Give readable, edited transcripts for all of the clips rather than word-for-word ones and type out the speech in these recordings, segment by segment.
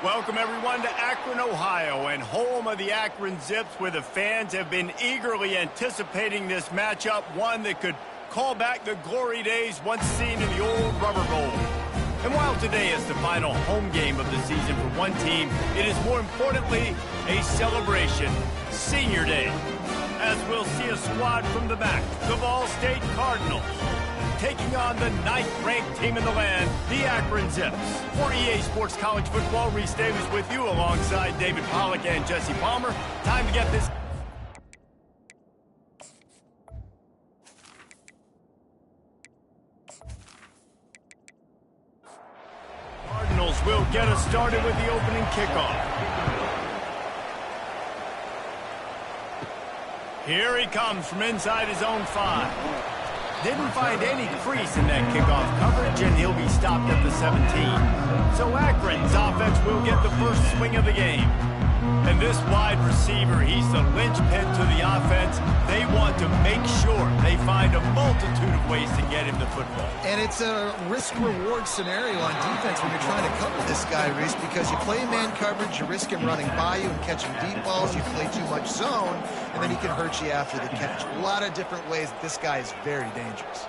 Welcome, everyone, to Akron, Ohio, and home of the Akron Zips, where the fans have been eagerly anticipating this matchup, one that could call back the glory days once seen in the old rubber bowl. And while today is the final home game of the season for one team, it is more importantly a celebration, Senior Day, as we'll see a squad from the back, the Ball State Cardinals, taking on the 9th-ranked team in the land, the Akron Zips. For EA Sports College Football, Reese Davis with you alongside David Pollack and Jesse Palmer. Time to get this. Cardinals will get us started with the opening kickoff. Here he comes from inside his own 5. Didn't find any crease in that kickoff coverage, and he'll be stopped at the 17. So Akron's offense will get the first swing of the game. And this wide receiver, he's the linchpin to the offense. They want to make sure they find a multitude of ways to get him the football. And it's a risk-reward scenario on defense when you're trying to cover this guy, Reese, because you play man coverage, you risk him running by you and catching deep balls. You play too much zone, and then he can hurt you after the catch. A lot of different ways that this guy is very dangerous.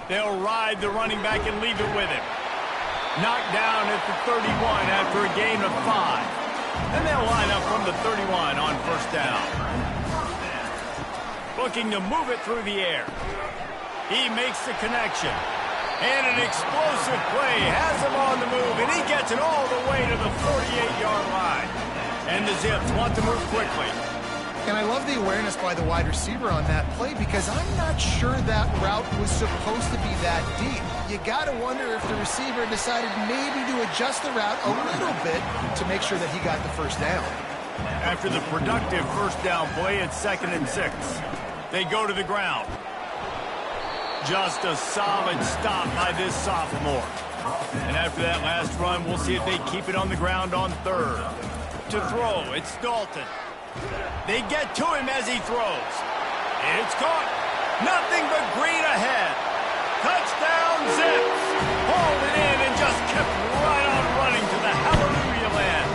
They'll ride the running back and leave it with him. Knocked down at the 31 after a gain of 5. And they'll line up from the 31 on first down. Looking to move it through the air. He makes the connection. And an explosive play has him on the move, and he gets it all the way to the 48-yard line. And the Zips want to move quickly. And I love the awareness by the wide receiver on that play, because I'm not sure that route was supposed to be that deep. You got to wonder if the receiver decided maybe to adjust the route a little bit to make sure that he got the first down. After the productive first down play, it's 2nd and 6. They go to the ground. Just a solid stop by this sophomore. And after that last run, we'll see if they keep it on the ground on 3rd. To throw, it's Dalton. They get to him as he throws. It's caught. Nothing but green ahead. Touchdown, Zips. Hauled it in and just kept right on running to the hallelujah land.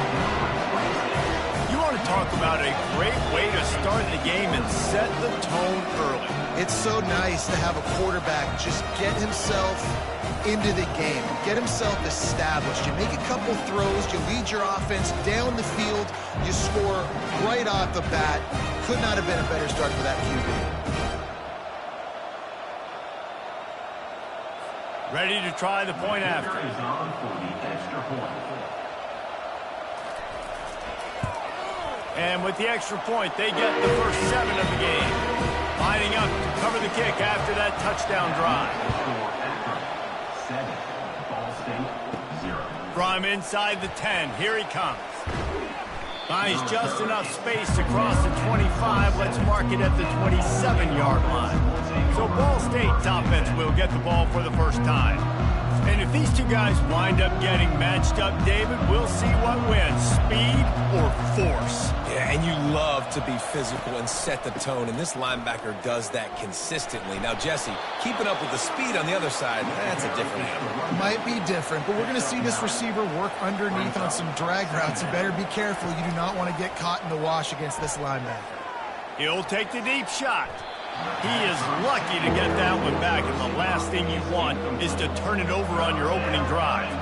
You want to talk about a great way to start the game and set the tone early. It's so nice to have a quarterback just get himself into the game, get himself established. You make a couple throws, you lead your offense down the field, you score right off the bat. Could not have been a better start for that QB. Ready to try the point after. And with the extra point, they get the first 7 of the game. Lining up to cover the kick after that touchdown drive. From inside the 10, here he comes. Finds just enough space to cross the 25. Let's mark it at the 27-yard line. So Ball State's offense will get the ball for the first time. And if these two guys wind up getting matched up, David, we'll see what wins, speed or force. Yeah, and you love to be physical and set the tone, and this linebacker does that consistently. Now, Jesse, keeping up with the speed on the other side, that's a different animal. Might be different, but we're going to see this receiver work underneath on some drag routes. You better be careful. You do not want to get caught in the wash against this linebacker. He'll take the deep shot. He is lucky to get that one back, and the last thing you want is to turn it over on your opening drive.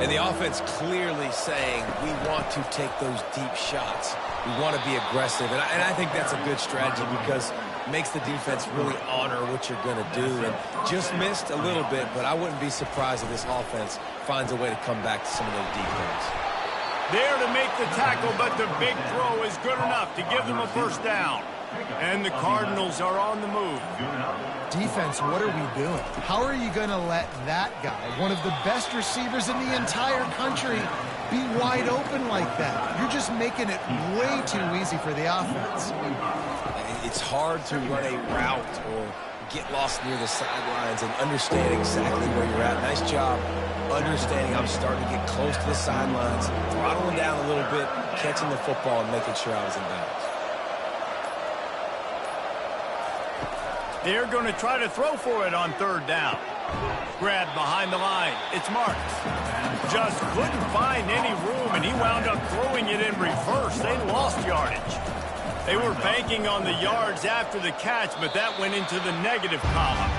And the offense clearly saying, we want to take those deep shots. We want to be aggressive, and I think that's a good strategy because it makes the defense really honor what you're going to do. And just missed a little bit, but I wouldn't be surprised if this offense finds a way to come back to some of those deep ones. There to make the tackle, but the big throw is good enough to give them a first down. And the Cardinals are on the move. Defense, what are we doing? How are you going to let that guy, one of the best receivers in the entire country, be wide open like that? You're just making it way too easy for the offense. It's hard to run a route or get lost near the sidelines and understand exactly where you're at. Nice job understanding I'm starting to get close to the sidelines, throttling down a little bit, catching the football and making sure I was in bounds. They're going to try to throw for it on third down. Grabbed behind the line. It's Marks. Just couldn't find any room, and he wound up throwing it in reverse. They lost yardage. They were banking on the yards after the catch, but that went into the negative column.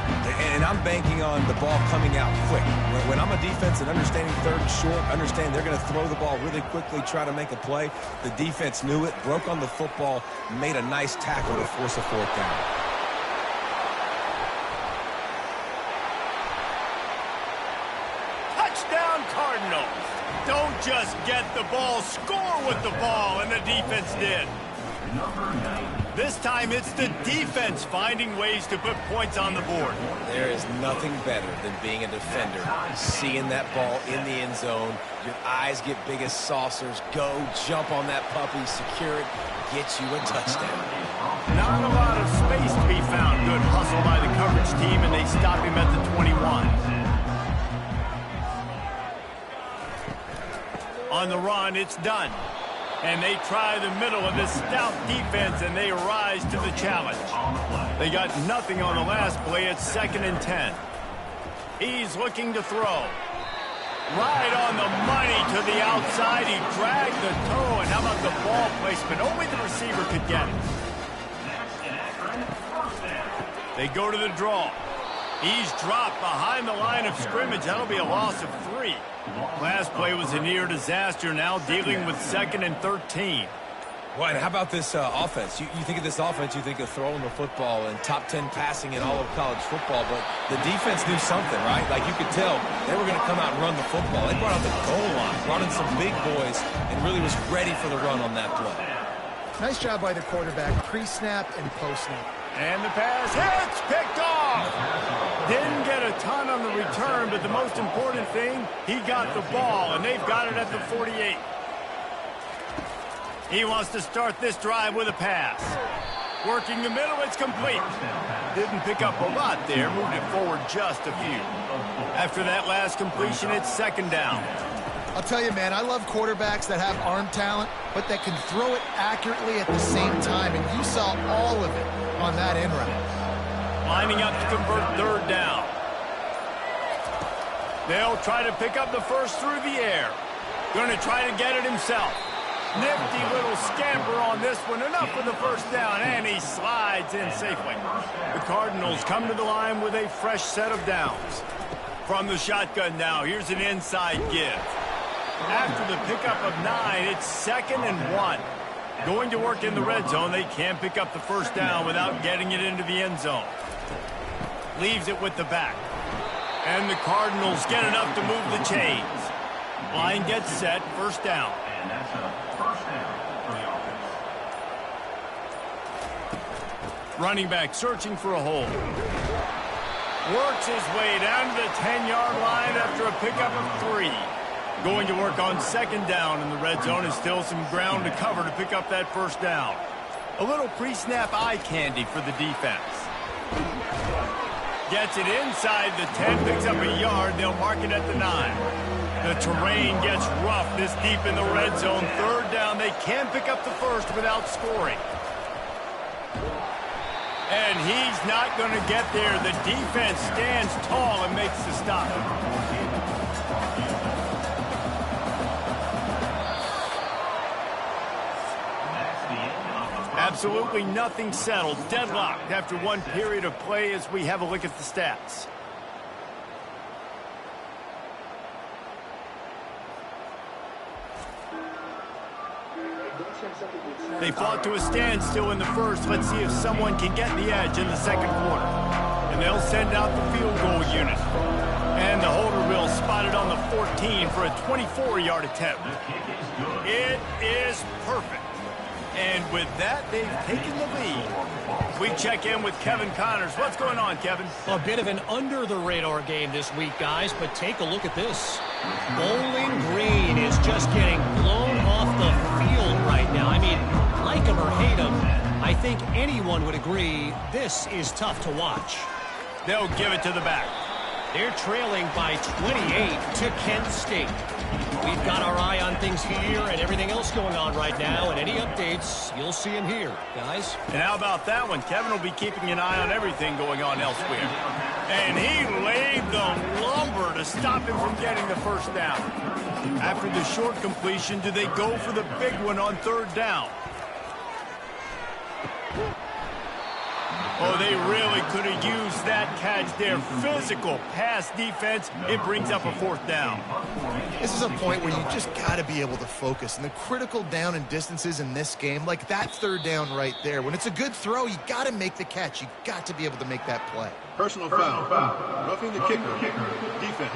And I'm banking on the ball coming out quick. When I'm a defense and understanding third and short, understand they're going to throw the ball really quickly, try to make a play. The defense knew it, broke on the football, made a nice tackle to force a fourth down. Touchdown Cardinals. Don't just get the ball, score with the ball, and the defense did. This time it's the defense finding ways to put points on the board. There is nothing better than being a defender. Seeing that ball in the end zone, your eyes get big as saucers. Go, jump on that puppy, secure it, get you a touchdown. Not a lot of space to be found. Good hustle by the coverage team, and they stop him at the 21. On the run, it's done. And they try the middle of this stout defense, and they rise to the challenge. They got nothing on the last play. It's 2nd and 10. He's looking to throw. Right on the money to the outside. He dragged the toe, and how about the ball placement? Only the receiver could get it. They go to the draw. He's dropped behind the line of scrimmage. That'll be a loss of 3. Last play was a near disaster, now dealing with 2nd and 13. Well, and how about this offense? You think of this offense, you think of throwing the football and top 10 passing in all of college football, but the defense knew something, right? Like you could tell they were going to come out and run the football. They brought out the goal line, brought in some big boys, and really was ready for the run on that play. Nice job by the quarterback, pre-snap and post-snap. And the pass hits, picked off. Didn't get a ton on the return, but the most important thing, he got the ball, and they've got it at the 48. He wants to start this drive with a pass. Working the middle, it's complete. Didn't pick up a lot there, moved it forward just a few. After that last completion, it's 2nd down. I'll tell you, man, I love quarterbacks that have arm talent, but that can throw it accurately at the same time, and you saw all of it on that end route. Lining up to convert 3rd down. They'll try to pick up the first through the air. Going to try to get it himself. Nifty little scamper on this one. Enough for the first down, and he slides in safely. The Cardinals come to the line with a fresh set of downs. From the shotgun now, here's an inside give. After the pickup of 9, it's 2nd and 1. Going to work in the red zone. They can't pick up the first down without getting it into the end zone. Leaves it with the back. And the Cardinals get enough to move the chains. Line gets set, 1st down. And that's a 1st down for the offense. Running back searching for a hole. Works his way down to the 10-yard line after a pickup of 3. Going to work on 2nd down in the red zone, and still some ground to cover to pick up that 1st down. A little pre-snap eye candy for the defense. Gets it inside the 10, picks up a yard. They'll mark it at the 9. The terrain gets rough this deep in the red zone. 3rd down. They can pick up the first without scoring. And he's not going to get there. The defense stands tall and makes the stop. Absolutely nothing settled. Deadlocked after one period of play as we have a look at the stats. They fought to a standstill in the first. Let's see if someone can get the edge in the 2nd quarter. And they'll send out the field goal unit. And the holder will spot it on the 14 for a 24-yard attempt. It is perfect. And with that, they've taken the lead. We check in with Kevin Connors. What's going on, Kevin? A bit of an under-the-radar game this week, guys, but take a look at this. Bowling Green is just getting blown off the field right now. I mean, like him or hate him, I think anyone would agree this is tough to watch. They'll give it to the back. They're trailing by 28 to Kent State. We've got our eye on things here and everything else going on right now, and any updates, you'll see them here, guys. And how about that one? Kevin will be keeping an eye on everything going on elsewhere. And he laid the lumber to stop him from getting the first down. After the short completion, do they go for the big one on third down? Oh, they really could have used that catch there. Physical pass defense. It brings up a fourth down. This is a point where you just got to be able to focus. And the critical down and distances in this game, like that third down right there, when it's a good throw, you got to make the catch. You got to be able to make that play. Personal foul. Roughing the kicker. Defense.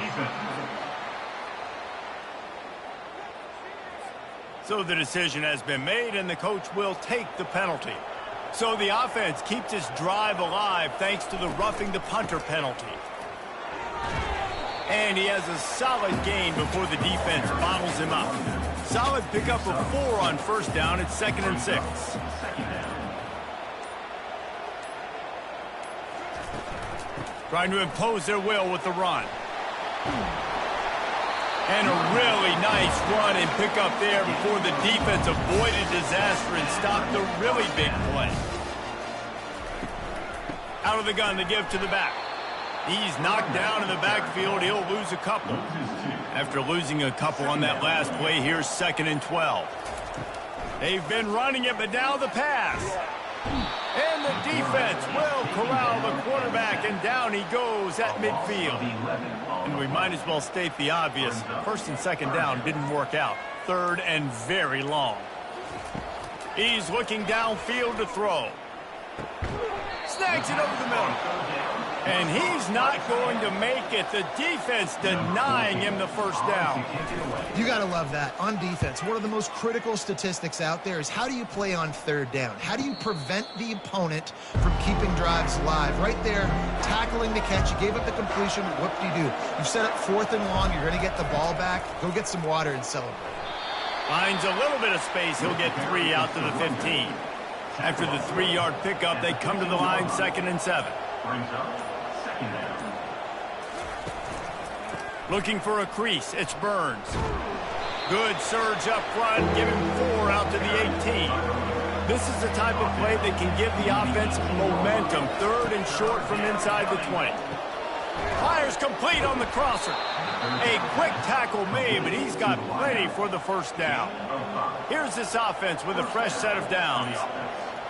So the decision has been made, and the coach will take the penalty. So the offense keeps its drive alive thanks to the roughing the punter penalty. And he has a solid gain before the defense bottles him up. Solid pickup of 4 on first down at 2nd and 6. Trying to impose their will with the run. And a really nice run and pick up there before the defense avoided disaster and stopped the really big play. Out of the gun to give to the back. He's knocked down in the backfield. He'll lose a couple. After losing a couple on that last play, here's 2nd and 12. They've been running it, but now the pass. And the defense will corral the quarterback, and down he goes at midfield. And we might as well state the obvious. 1st and 2nd down didn't work out. 3rd and very long. He's looking downfield to throw. Snags it over the middle. And he's not going to make it. The defense denying him the first down. You got to love that. On defense, one of the most critical statistics out there is how do you play on third down? How do you prevent the opponent from keeping drives alive? Right there, tackling the catch. You gave up the completion. What do you do? You've set up 4th and long. You're going to get the ball back. Go get some water and celebrate. Finds a little bit of space. He'll get 3 out to the 15. After the 3-yard pickup, they come to the line, 2nd and 7. Looking for a crease, it's Burns. Good surge up front, give him 4 out to the 18. This is the type of play that can give the offense momentum. 3rd and short from inside the 20. Fires complete on the crosser. A quick tackle made, but he's got plenty for the first down. Here's this offense with a fresh set of downs.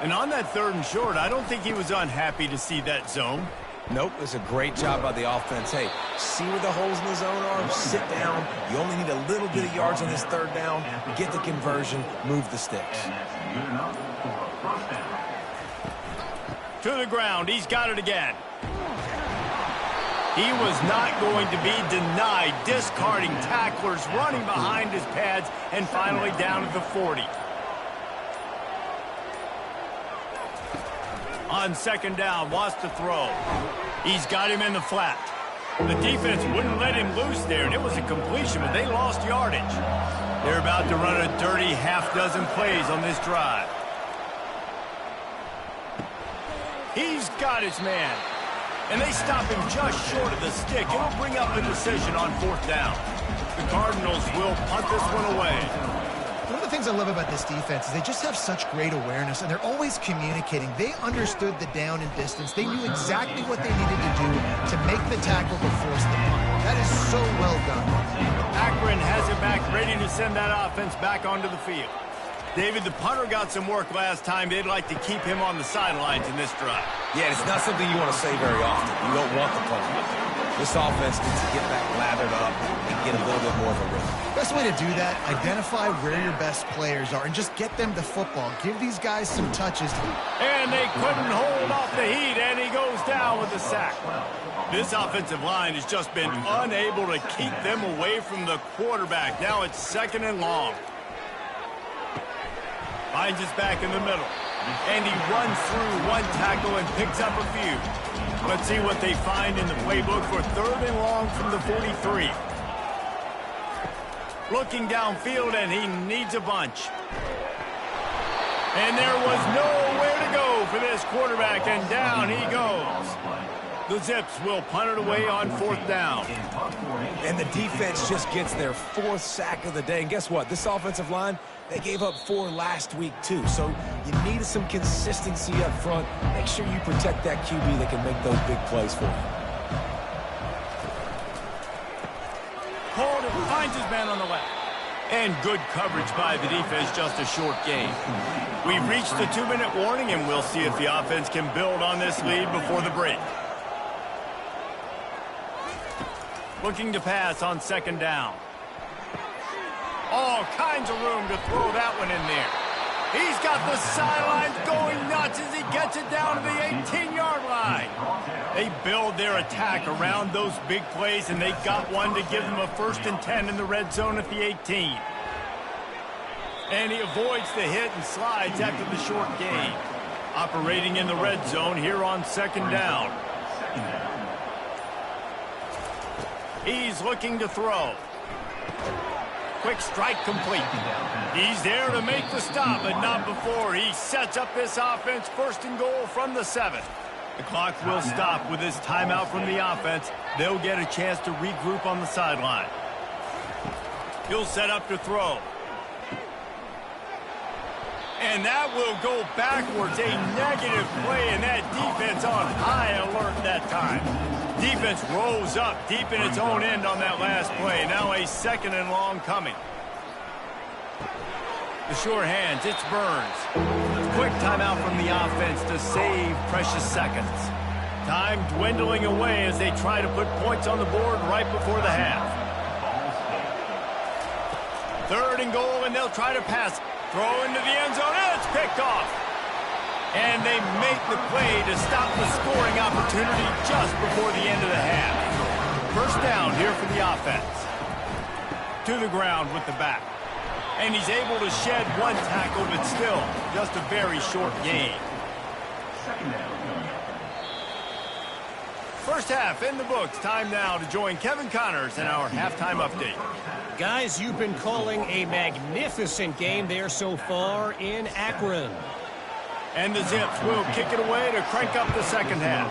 And on that 3rd and short, I don't think he was unhappy to see that zone. Nope, it's a great job by the offense. Hey, see where the holes in the zone are? Sit down. You only need a little bit of yards on this 3rd down. Get the conversion. Move the sticks. To the ground. He's got it again. He was not going to be denied. Discarding tacklers, running behind his pads, and finally down at the 40. On 2nd down, wants to throw. He's got him in the flat. The defense wouldn't let him loose there, and it was a completion, but they lost yardage. They're about to run a dirty half-dozen plays on this drive. He's got his man. And they stop him just short of the stick. It'll bring up the decision on 4th down. The Cardinals will punt this one away. One of the things I love about this defense is they just have such great awareness, and they're always communicating. They understood the down and distance. They knew exactly what they needed to do to make the tackle to force the punt. That is so well done. Akron has it back, ready to send that offense back onto the field. David, the punter got some work last time. They'd like to keep him on the sidelines in this drive. Yeah, it's not something you want to say very often. You don't want the punter. This offense needs to get back lathered up and get a little bit more of a rhythm. Best way to do that, identify where your best players are and just get them to football. Give these guys some touches. And they couldn't hold off the heat, and he goes down with a sack. This offensive line has just been unable to keep them away from the quarterback. Now it's 2nd and long. Finds his back in the middle. And he runs through one tackle and picks up a few. Let's see what they find in the playbook for 3rd and long from the 43. Looking downfield, and he needs a bunch. And there was nowhere to go for this quarterback, and down he goes. The Zips will punt it away on 4th down. And the defense just gets their 4th sack of the day. And guess what? This offensive line, they gave up 4 last week too. So you need some consistency up front. Make sure you protect that QB that can make those big plays for you. Holden finds his man on the left. And good coverage by the defense, just a short gain. We've reached the 2-minute warning, and we'll see if the offense can build on this lead before the break. Looking to pass on 2nd down. All kinds of room to throw that one in there. He's got the sidelines going nuts as he gets it down to the 18-yard line. They build their attack around those big plays, and they got one to give them a 1st and 10 in the red zone at the 18. And he avoids the hit and slides after the short gain. Operating in the red zone here on 2nd down. He's looking to throw. Quick strike complete. He's there to make the stop, but not before he sets up this offense 1st and goal from the 7. The clock will stop with this timeout from the offense. They'll get a chance to regroup on the sideline. He'll set up to throw. And that will go backwards. A negative play, and that defense on high alert that time. Defense rose up deep in its own end on that last play. Now a 2nd and long coming. The sure hands, it's Burns. Quick timeout from the offense to save precious seconds. Time dwindling away as they try to put points on the board right before the half. 3rd and goal, and they'll try to pass it. Throw into the end zone, and it's picked off. And they make the play to stop the scoring opportunity just before the end of the half. 1st down here for the offense. To the ground with the back. And he's able to shed 1 tackle, but still just a very short gain. 1st half in the books. Time now to join Kevin Connors in our halftime update. Guys, you've been calling a magnificent game there so far in Akron. And the Zips will kick it away to crank up the 2nd half.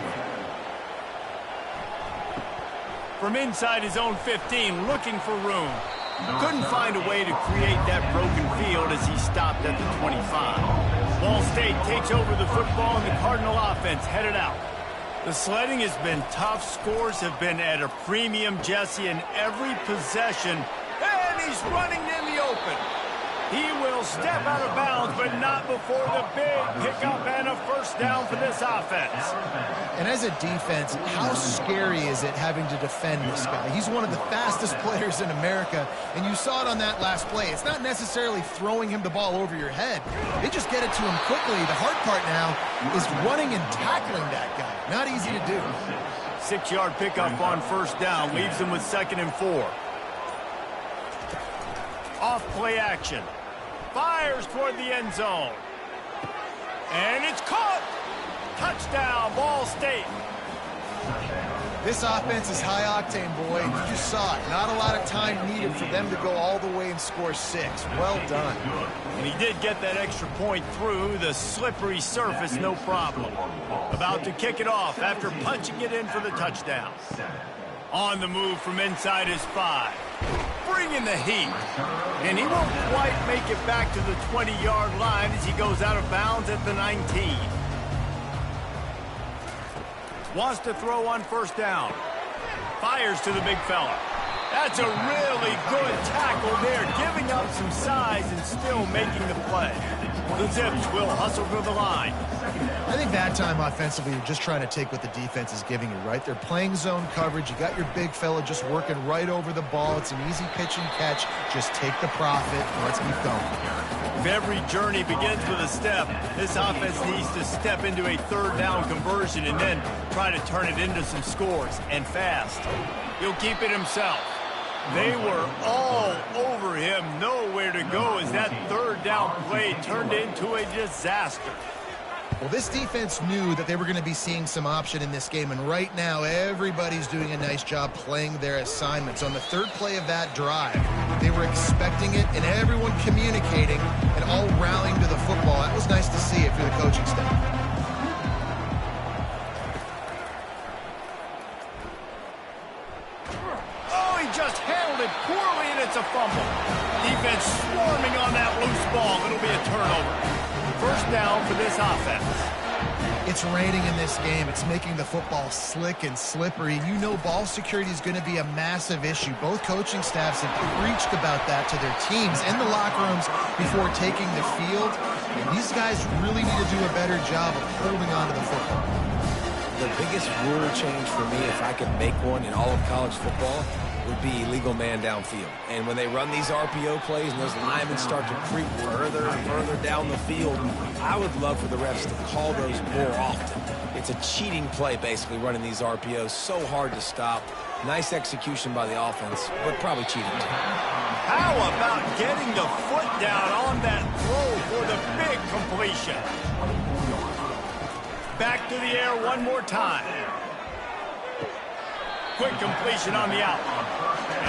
From inside his own 15, looking for room. Couldn't find a way to create that broken field as he stopped at the 25. Ball State takes over the football, and the Cardinal offense headed out. The sledding has been tough. Scores have been at a premium, Jesse, in every possession. And he's running in the open. He will step out of bounds, but not before the big pickup and a 1st down for this offense. And as a defense, how scary is it having to defend this guy? He's one of the fastest players in America, and you saw it on that last play. It's not necessarily throwing him the ball over your head. They just get it to him quickly. The hard part now is running and tackling that guy. Not easy to do. 6-yard pickup on 1st down leaves him with 2nd and 4. Off play action. Fires toward the end zone. And it's caught. Touchdown, Ball State. This offense is high octane, boy. You just saw it. Not a lot of time needed for them to go all the way and score 6. Well done. And he did get that extra point through the slippery surface, no problem. About to kick it off after punching it in for the touchdown. On the move from inside his 5. Bringing the heat. And he won't quite make it back to the 20-yard line as he goes out of bounds at the 19. Wants to throw on 1st down. Fires to the big fella. That's a really good tackle there, giving up some size and still making the play. The Zips will hustle for the line. I think that time offensively, you're just trying to take what the defense is giving you, right? They're playing zone coverage. You got your big fella just working right over the ball. It's an easy pitch and catch. Just take the profit and let's keep going. If every journey begins with a step, this offense needs to step into a 3rd down conversion and then try to turn it into some scores, and fast. He'll keep it himself. They were all over him, nowhere to go as that 3rd down play turned into a disaster. Well, this defense knew that they were going to be seeing some option in this game, and right now everybody's doing a nice job playing their assignments. On the 3rd play of that drive, they were expecting it, and everyone communicating and all rallying to the football. That was nice to see if you're the coaching staff. It's raining in this game. It's making the football slick and slippery. You know ball security is going to be a massive issue. Both coaching staffs have preached about that to their teams in the locker rooms before taking the field. And these guys really need to do a better job of holding on to the football. The biggest rule change for me, if I could make one in all of college football, would be illegal man downfield. And when they run these RPO plays and those linemen start to creep further and further down the field, I would love for the refs to call those more often. It's a cheating play, basically, running these RPOs. So hard to stop. Nice execution by the offense, but probably cheating too. How about getting the foot down on that throw for the big completion? Back to the air one more time. Quick completion on the out.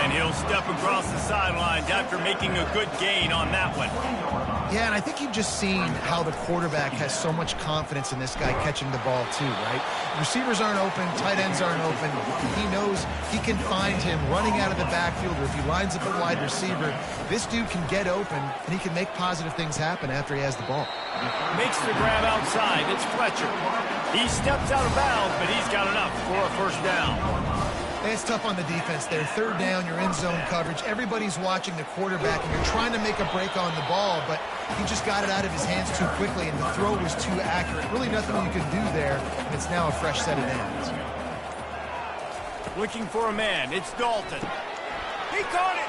And he'll step across the sidelines after making a good gain on that one. Yeah, and I think you've just seen how the quarterback has so much confidence in this guy catching the ball too, right? Receivers aren't open, tight ends aren't open. He knows he can find him running out of the backfield, or if he lines up a wide receiver, this dude can get open, and he can make positive things happen after he has the ball. Makes the grab outside. It's Fletcher. He steps out of bounds, but he's got enough for a first down. It's tough on the defense there. Third down, you're in zone coverage. Everybody's watching the quarterback, and you're trying to make a break on the ball, but he just got it out of his hands too quickly, and the throw was too accurate. Really nothing you can do there, and it's now a fresh set of downs. Looking for a man. It's Dalton. He caught it.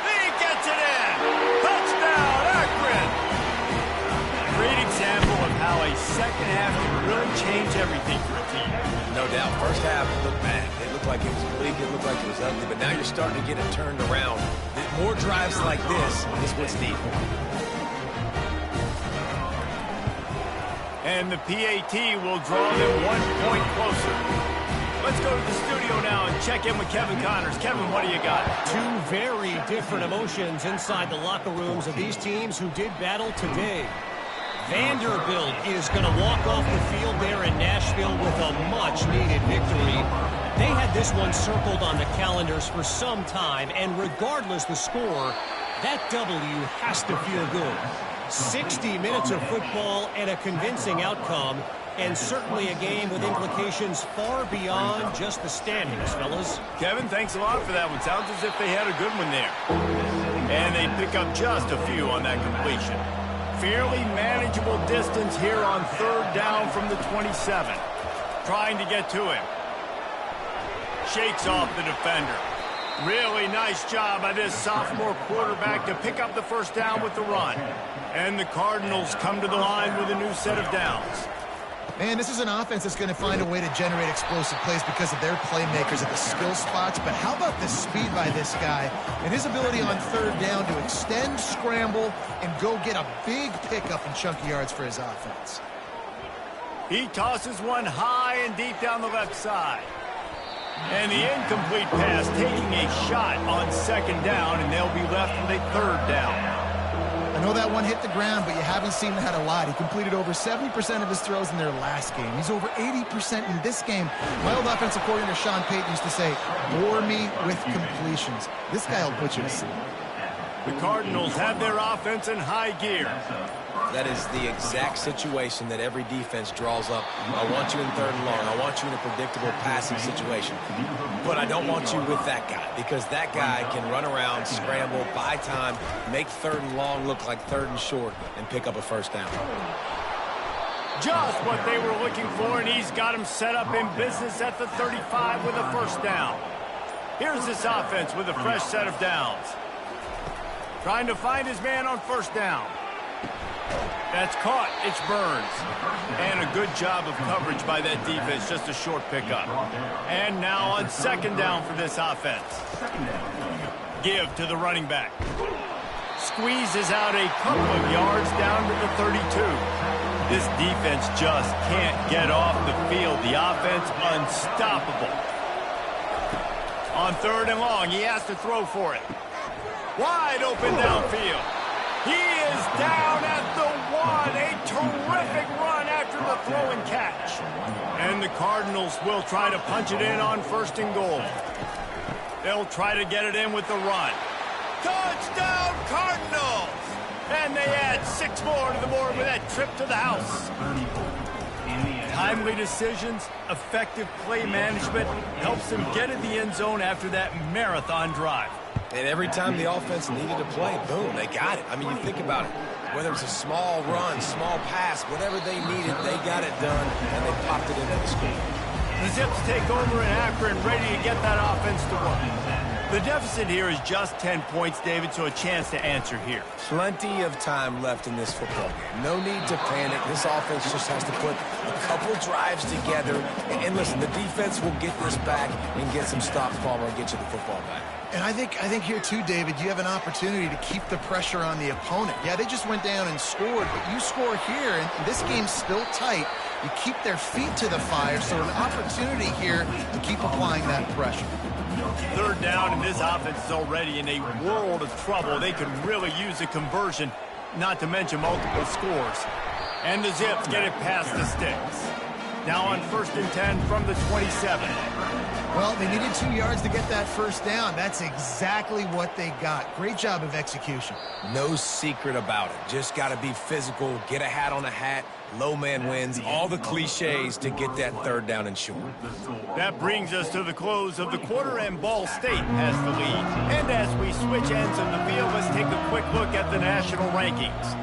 He gets it in. Touchdown, Akron. Great example of how a second half can really change everything for a team. No doubt. First half looked bad. It looked like it was bleak. It looked like it was ugly. But now you're starting to get it turned around. More drives like this is what's needed. And the PAT will draw them 1 point closer. Let's go to the studio now and check in with Kevin Connors. Kevin, what do you got? Two very different emotions inside the locker rooms of these teams who did battle today. Vanderbilt is going to walk off the field there in Nashville with a much-needed victory. They had this one circled on the calendars for some time, and regardless the score, that W has to feel good. 60 minutes of football and a convincing outcome, and certainly a game with implications far beyond just the standings, fellas. Kevin, thanks a lot for that one. Sounds as if they had a good one there. And they pick up just a few on that completion. Fairly manageable distance here on third down from the 27. Trying to get to him. Shakes off the defender. Really nice job by this sophomore quarterback to pick up the first down with the run. And the Cardinals come to the line with a new set of downs. Man, this is an offense that's going to find a way to generate explosive plays because of their playmakers at the skill spots. But how about the speed by this guy and his ability on third down to extend, scramble, and go get a big pickup in chunky yards for his offense? He tosses one high and deep down the left side. And the incomplete pass taking a shot on second down, and they'll be left with a third down. I know that one hit the ground, but you haven't seen that a lot. He completed over 70% of his throws in their last game. He's over 80% in this game. My old offensive coordinator, Sean Payton, used to say, bore me with completions. This guy will put you to sleep. The Cardinals have their offense in high gear. That is the exact situation that every defense draws up. I want you in third and long. I want you in a predictable passing situation. But I don't want you with that guy, because that guy can run around, scramble, buy time, make third and long look like third and short, and pick up a first down. Just what they were looking for, and he's got him set up in business at the 35 with a first down. Here's this offense with a fresh set of downs. Trying to find his man on first down. That's caught. It's Burns. And a good job of coverage by that defense. Just a short pickup. And now on second down for this offense. Give to the running back. Squeezes out a couple of yards down to the 32. This defense just can't get off the field. The offense unstoppable. On third and long, he has to throw for it. Wide open downfield. He is down at the 1. A terrific run after the throw and catch. And the Cardinals will try to punch it in on first and goal. They'll try to get it in with the run. Touchdown, Cardinals! And they add 6 more to the board with that trip to the house. Timely decisions, effective play management helps them get in the end zone after that marathon drive. And every time the offense needed to play, boom, they got it. I mean, you think about it. Whether it's a small run, small pass, whatever they needed, they got it done, and they popped it into the score. The Zips take over in Akron, ready to get that offense to work. The deficit here is just 10 points, David, so a chance to answer here. Plenty of time left in this football game. No need to panic. This offense just has to put a couple drives together. And listen, the defense will get this back and get some stops, Palmer, and get you the football back. And I think here, too, David, you have an opportunity to keep the pressure on the opponent. Yeah, they just went down and scored, but you score here, and this game's still tight. You keep their feet to the fire, so an opportunity here to keep applying that pressure. Third down, and this offense is already in a world of trouble. They could really use a conversion, not to mention multiple scores. And the Zips get it past the sticks. Now on 1st and 10 from the 27. Well, they needed 2 yards to get that first down. That's exactly what they got. Great job of execution. No secret about it. Just got to be physical, get a hat on a hat, low man wins, all the cliches to get that third down and short. That brings us to the close of the quarter, and Ball State has the lead. And as we switch ends of the field, let's take a quick look at the national rankings.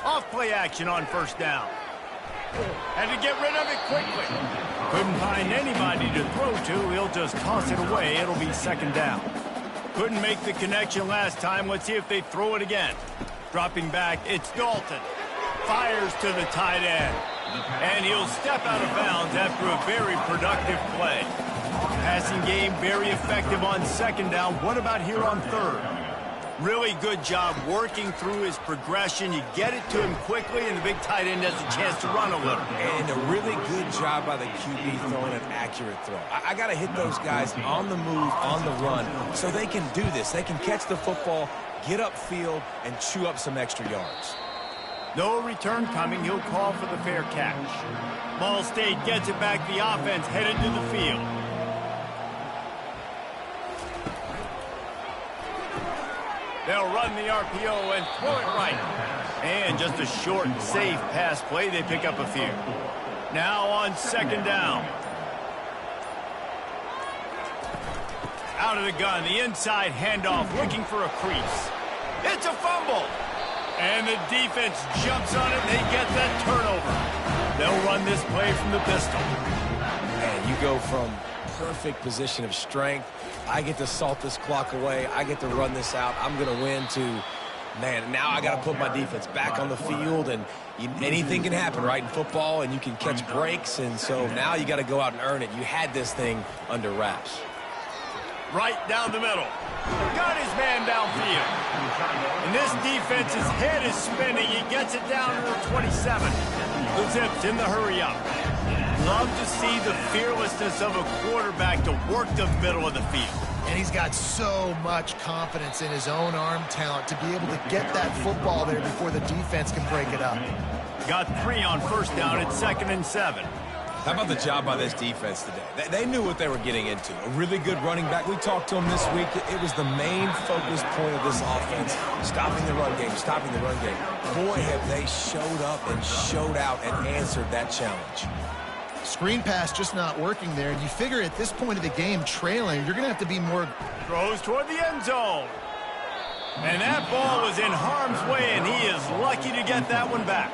Off play action on 1st down. Had to get rid of it quickly. Couldn't find anybody to throw to. He'll just toss it away. It'll be 2nd down. Couldn't make the connection last time. Let's see if they throw it again. Dropping back, it's Dalton. Fires to the tight end. And he'll step out of bounds after a very productive play. Passing game very effective on 2nd down. What about here on 3rd? Really good job working through his progression. You get it to him quickly, and the big tight end has a chance to run a little. And a really good job by the QB throwing an accurate throw. I got to hit those guys on the move, on the run, so they can do this. They can catch the football, get upfield, and chew up some extra yards. No return coming. He'll call for the fair catch. Ball State gets it back. The offense headed to the field. They'll run the RPO and throw it right. And just a short, safe pass play. They pick up a few. Now on 2nd down. Out of the gun, the inside handoff, looking for a crease. It's a fumble. And the defense jumps on it. They get that turnover. They'll run this play from the pistol. And you go from perfect position of strength. I get to salt this clock away. I get to run this out. I'm going to win to, man, now I got to put my defense back on the field, and anything can happen, right, in football, and you can catch breaks, and so now you got to go out and earn it. You had this thing under wraps. Right down the middle. Got his man downfield. And this defense's head is spinning. He gets it down to the 27. The Zips in the hurry up. Love to see the fearlessness of a quarterback to work the middle of the field. And he's got so much confidence in his own arm talent to be able to get that football there before the defense can break it up. Got 3 on 1st down at 2nd and 7. How about the job by this defense today? They knew what they were getting into. A really good running back. We talked to him this week. It was the main focus point of this offense. Stopping the run game, stopping the run game. Boy, have they showed up and showed out and answered that challenge. Screen pass just not working there. And you figure at this point of the game, trailing, you're going to have to be more... Throws toward the end zone. And that ball was in harm's way, and he is lucky to get that one back.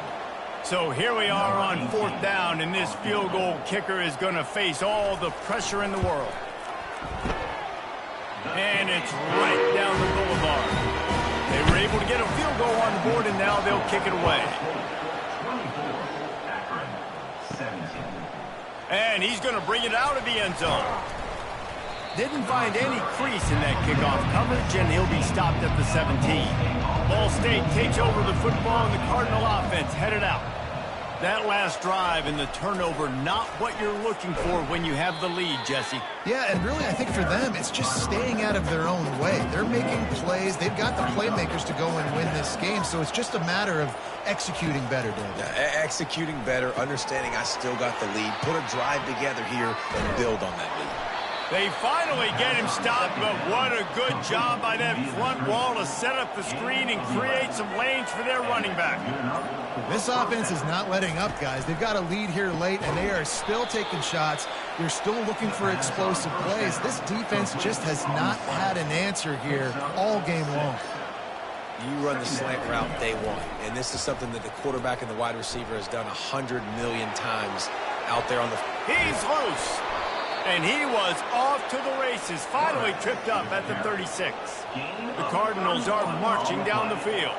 So here we are on 4th down, and this field goal kicker is going to face all the pressure in the world. And it's right down the boulevard. They were able to get a field goal on the board, and now they'll kick it away. And he's going to bring it out of the end zone. Didn't find any crease in that kickoff coverage, and he'll be stopped at the 17. Ball State takes over the football, and the Cardinal offense headed out. That last drive and the turnover, not what you're looking for when you have the lead, Jesse. Yeah, and really, I think for them, it's just staying out of their own way. They're making plays. They've got the playmakers to go and win this game, so it's just a matter of executing better, David. Yeah, executing better, understanding I still got the lead, put a drive together here, and build on that lead. They finally get him stopped, but what a good job by that front wall to set up the screen and create some lanes for their running back. This offense is not letting up, guys. They've got a lead here late, and they are still taking shots. They're still looking for explosive plays. This defense just has not had an answer here all game long. You run the slant route day one, and this is something that the quarterback and the wide receiver has done 100 million times out there on the... He's loose. And he was off to the races, finally tripped up at the 36. The Cardinals are marching down the field.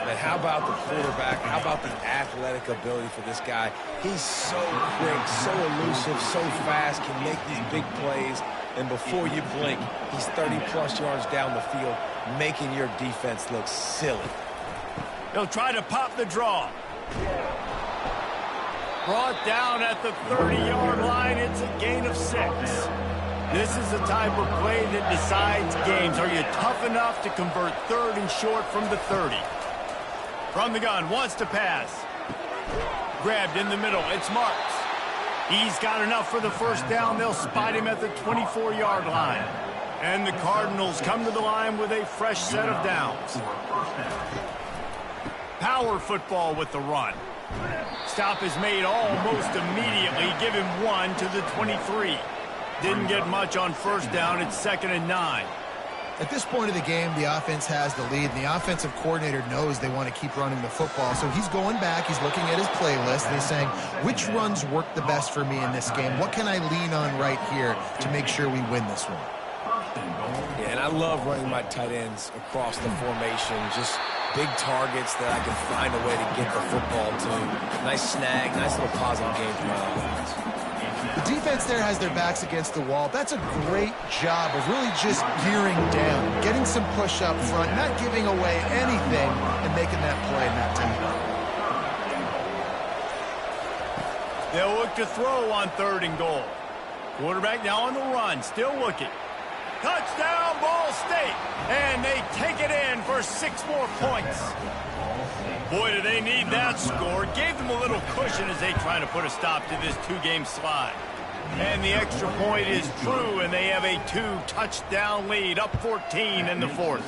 But how about the quarterback? How about the athletic ability for this guy? He's so quick, so elusive, so fast, can make these big plays. And before you blink, he's 30-plus yards down the field, making your defense look silly. He'll try to pop the draw. Brought down at the 30-yard line. It's a gain of 6. This is the type of play that decides games. Are you tough enough to convert third and short from the 30? From the gun, wants to pass. Grabbed in the middle. It's Marks. He's got enough for the first down. They'll spot him at the 24-yard line. And the Cardinals come to the line with a fresh set of downs. Power football with the run. Stop is made almost immediately. Give him 1 to the 23. Didn't get much on first down. It's 2nd and 9. At this point of the game, the offense has the lead, and the offensive coordinator knows they want to keep running the football. So he's going back, he's looking at his playlist, and he's saying, which runs work the best for me in this game? What can I lean on right here to make sure we win this one? Yeah, and I love running my tight ends across the formation, just big targets that I can find a way to get the football to. Nice snag, nice little positive game for my offense. The defense there has their backs against the wall. That's a great job of really just gearing down, getting some push up front, not giving away anything, and making that play in that time. They'll look to throw on 3rd and goal. Quarterback now on the run, still looking. Touchdown, Ball State. And they take it in for 6 more points. Boy, do they need that score. Gave them a little cushion as they try to put a stop to this 2-game slide. And the extra point is true, and they have a 2-touchdown lead, up 14 in the 4th.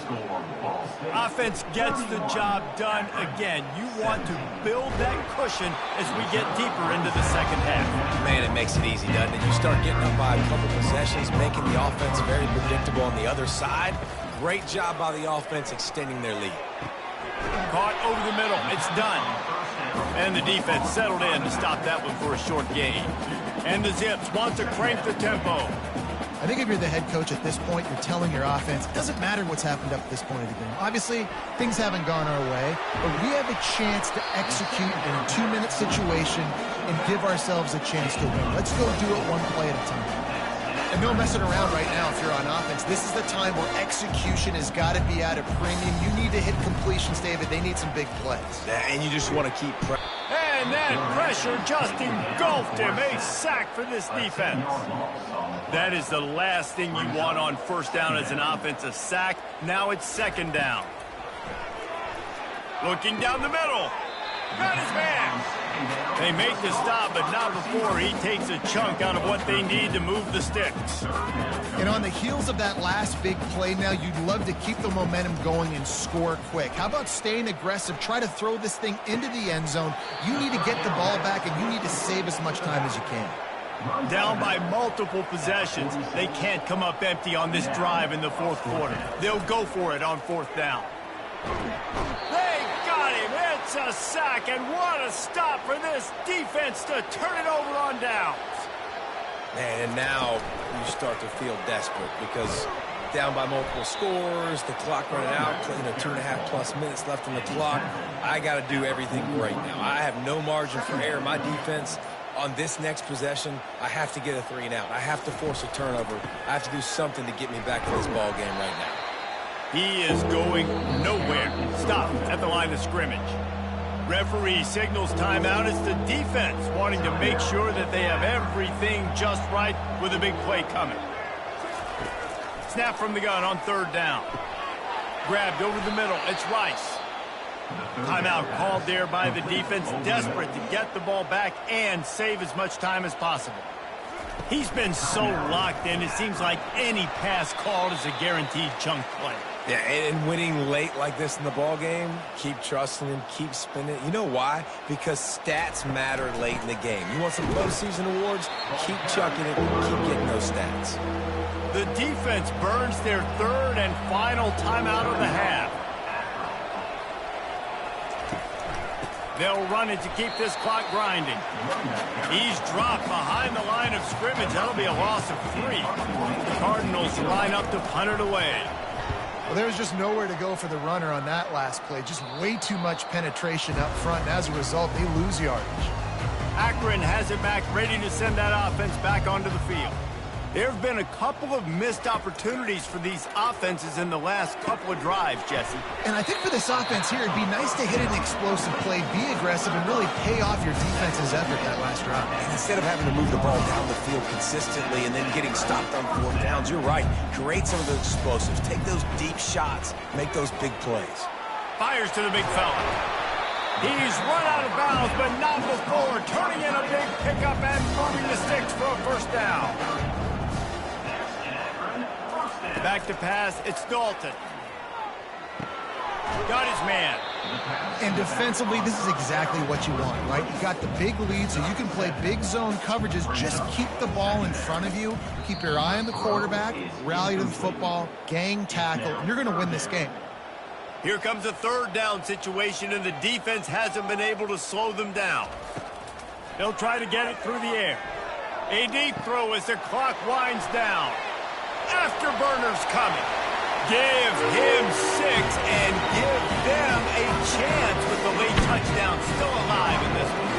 Offense gets the job done again. You want to build that cushion as we get deeper into the second half. Man, it makes it easy, doesn't it? You start getting up by a couple possessions, making the offense very predictable on the other side. Great job by the offense extending their lead. Caught over the middle. It's done. And the defense settled in to stop that one for a short gain. And the Zips want to crank the tempo. I think if you're the head coach at this point, you're telling your offense, it doesn't matter what's happened up to this point of the game. Obviously, things haven't gone our way, but we have a chance to execute in a 2-minute situation and give ourselves a chance to win. Let's go do it one play at a time. And no messing around right now if you're on offense. This is the time where execution has got to be at a premium. You need to hit completions, David. They need some big plays. And you just want to keep pressure. And that pressure just engulfed him. A sack for this defense. That is the last thing you want on first down as an offensive sack. Now it's 2nd down. Looking down the middle. Got his man. They make the stop, but not before he takes a chunk out of what they need to move the sticks. And on the heels of that last big play now, you'd love to keep the momentum going and score quick. How about staying aggressive? Try to throw this thing into the end zone. You need to get the ball back, and you need to save as much time as you can. Down by multiple possessions. They can't come up empty on this drive in the 4th quarter. They'll go for it on 4th down. They got him. It's a sack, and what a stop for this defense to turn it over on downs. Man, and now you start to feel desperate because down by multiple scores, the clock running out, 2.5+ minutes left on the clock. I got to do everything great now. I have no margin for error. My defense on this next possession, I have to get a 3-and-out. I have to force a turnover. I have to do something to get me back in this ball game right now. He is going nowhere. Stop at the line of scrimmage. Referee signals timeout. It's the defense wanting to make sure that they have everything just right with a big play coming. Snap from the gun on 3rd down. Grabbed over the middle. It's Rice. Timeout called there by the defense, desperate to get the ball back and save as much time as possible. He's been so locked in, it seems like any pass called is a guaranteed chunk play. Yeah, and winning late like this in the ball game, keep trusting him, keep spinning. You know why? Because stats matter late in the game. You want some postseason awards? Keep chucking it, keep getting those stats. The defense burns their third and final timeout of the half. They'll run it to keep this clock grinding. He's dropped behind the line of scrimmage. That'll be a loss of 3. The Cardinals line up to punt it away. Well, there was just nowhere to go for the runner on that last play. Just way too much penetration up front, and as a result, they lose yardage. Akron has it back, ready to send that offense back onto the field. There have been a couple of missed opportunities for these offenses in the last couple of drives, Jesse. And I think for this offense here, it'd be nice to hit an explosive play, be aggressive, and really pay off your defense's effort that last drive. And instead of having to move the ball down the field consistently and then getting stopped on 4th downs, you're right. Create some of those explosives. Take those deep shots. Make those big plays. Fires to the big fella. He's run out of bounds, but not before turning in a big pickup and moving the sticks for a first down. Back to pass, it's Dalton. Got his man. And defensively, this is exactly what you want, right? You got the big lead, so you can play big zone coverages. Just keep the ball in front of you. Keep your eye on the quarterback, rally to the football, gang tackle, and you're going to win this game. Here comes a 3rd down situation, and the defense hasn't been able to slow them down. They'll try to get it through the air. A deep throw as the clock winds down. Afterburner's coming. Give him 6 and give them a chance with the late touchdown still alive in this one.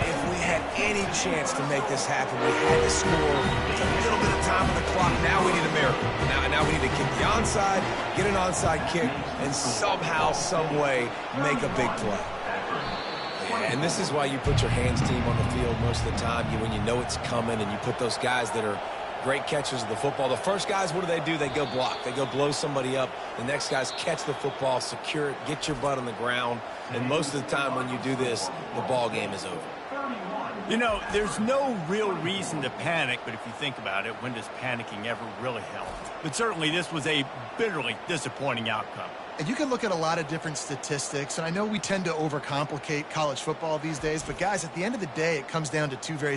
If we had any chance to make this happen, we had to score. It's a little bit of time on the clock. Now we need a miracle. Now we need to kick the onside, get an onside kick, and somehow, some way, make a big play. And this is why you put your hands team on the field most of the time. When you know it's coming, and you put those guys that are great catchers of the football. The first guys, what do? They go block. They go blow somebody up. The next guys catch the football, secure it, get your butt on the ground. And most of the time when you do this, the ball game is over. You know, there's no real reason to panic, but if you think about it, when does panicking ever really help? But certainly this was a bitterly disappointing outcome. And you can look at a lot of different statistics, and I know we tend to overcomplicate college football these days, but guys, at the end of the day, it comes down to 2 very